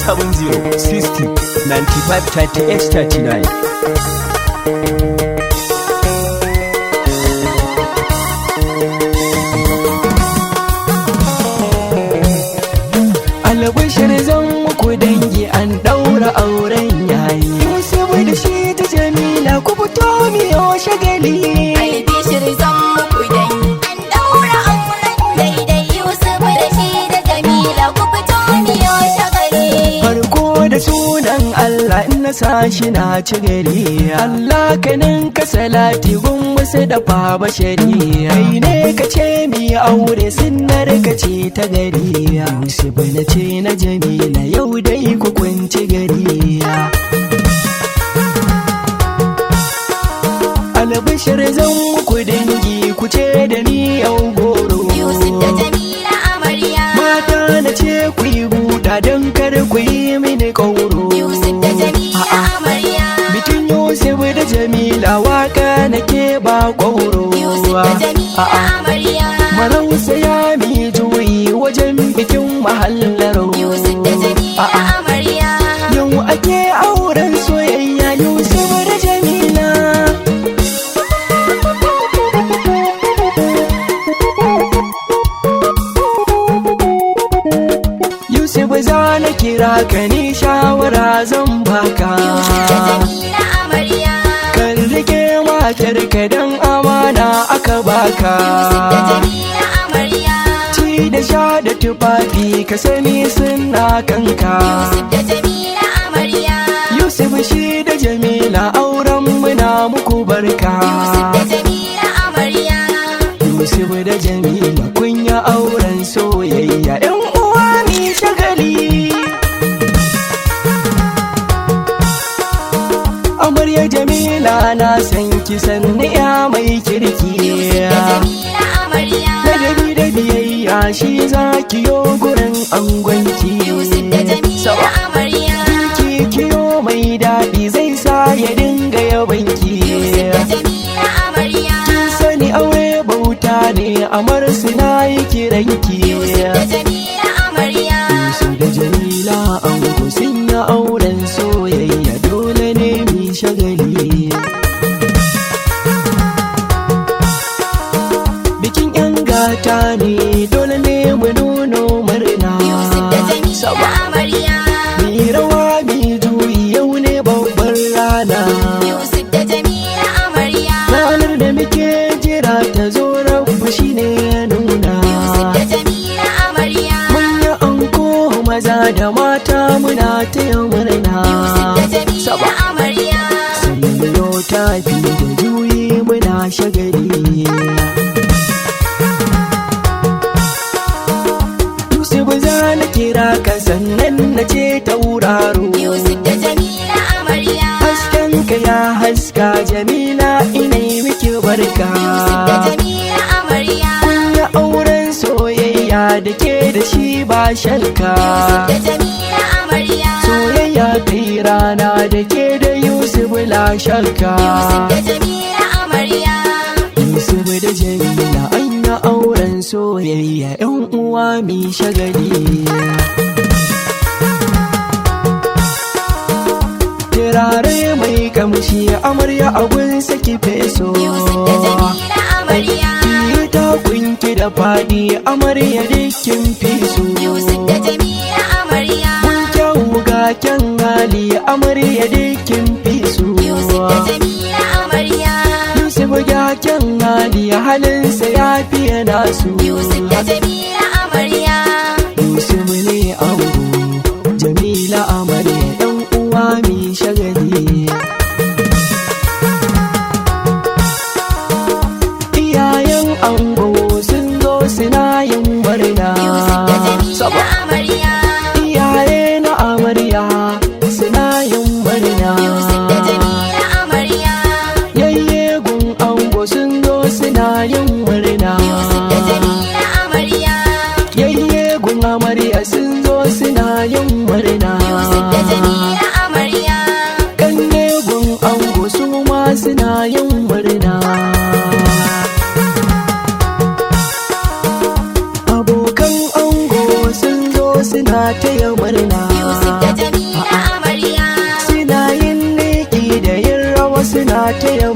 070 60 95 38 39. Albishir zan muku dangi an daura auren yayi Yusuf da shi ta Jamila ku fito miyo shagali. Albishir zan muku dangi an daura auren daidai Yusuf da shi da Jamila ku fito miyo shagali. Farko da sunan Allah in na sashi na ci gari Allah kanin ka salati gun wasu da baba shari'a kai ne ka ce mi aure sunnar ka ce ta gari Yusuf na ce na Jamila yau dai ku kunci gari. Albishir zan muku dangi ku ce da ni yau goro Yusuf da Jamila amarya mata na ce ku yi buɗa don kar ku yi mini kauro. Yusuf da Jamila amarya bikin Yusuf da Jamila waka nake ba kauro. Yusuf da Jamila amarya Marausa ya mi juyi wajen bikin mahallar Yusuf da Jamila amarya yau ake auren soyayya Yusuf da Jamila. Yusuf za na kira ka ni shawara zan baka Yusuf da Jamila amarya kan rike matar ka dan amana aka baka. Yusuf da Jamila amarya Ci da sha da tufafi ka sani suna kanka. Yusuf da Jamila amarya Yusuf shi da Jamila auren muna muku barka. Yusuf da Jamila amarya Yusuf da Jamila kunya auren soyayya ƴan uwa mi shagali. Amarya Jamila na san ki sanni ya mai kirki. Yusuf da Jamila amarya Ladabi da biyayya shi za ki yo gurin angonki. Yusuf da Jamila amarya Kiyo mai daɗi zai sa ya dinga yabanki. Yusuf da Jamila amarya Sani aure bauta ne amar suna yi kiranki. Yusuf da Jamila amarya Yusuf da Jamila ango sun yi auren soyayya dole ne mi shagali. Bikin 'yan gata ne dole ne mu nuno murna. Yusuf da Jamila amarya Mi rawa mi juyi yau ne babbar rana. Yusuf da Jamila amarya Ranar da muke jira ta zo rabu shi ne ya nuna. Yusuf da Jamila amarya Manya anko maza da mata muna taya murna. Yusuf da Jamila amarya Sanyo tafi da juyi muna shagali. Yusuf za na kira ka sannan na ce tauraro. Yusuf da Jamila amarya Hasken ka ya haska Jamila ina yi miki barka. Yusuf da Jamila amarya Ya auren soyayya da ke da shi ba shakka. Yusuf da Jamila amarya Soyayya kai rana da ke da Yusuf la shakka. Yusuf da Jamila amarya Yusuf da Jamila an yi auren soyayya 'yan uwa mi shagali. Turare mai kamshi amarya abun saki feso. Yusuf da Jamila amarya Ki ta kunki da fadi amarya dukkin fiso. Yusuf da Jamila amarya Kyau ga kyan hali amarya dukkin fiso. Yusuf da Jamila amarya Yusuf ga kyan hali halinsa ya fiye nasu. Yusuf da Jamila amarya Yusuf ne ango Jamila amarya ɗan uwa mi shagali. Iyayen ango sun zo suna yin murna. Yusuf da Jamila amarya Iyaye na amarya suna yin murna. Yusuf da Jamila amarya Yayye gun ango sun zo suna yin murna. Yusuf da Jamila amarya Yayye gun amarya sun zo suna yin murna. Yusuf da Jamila amarya Kanne gun ango su ma suna yin murna. Abokan ango sun zo suna taya murna. Yusuf da ta yabo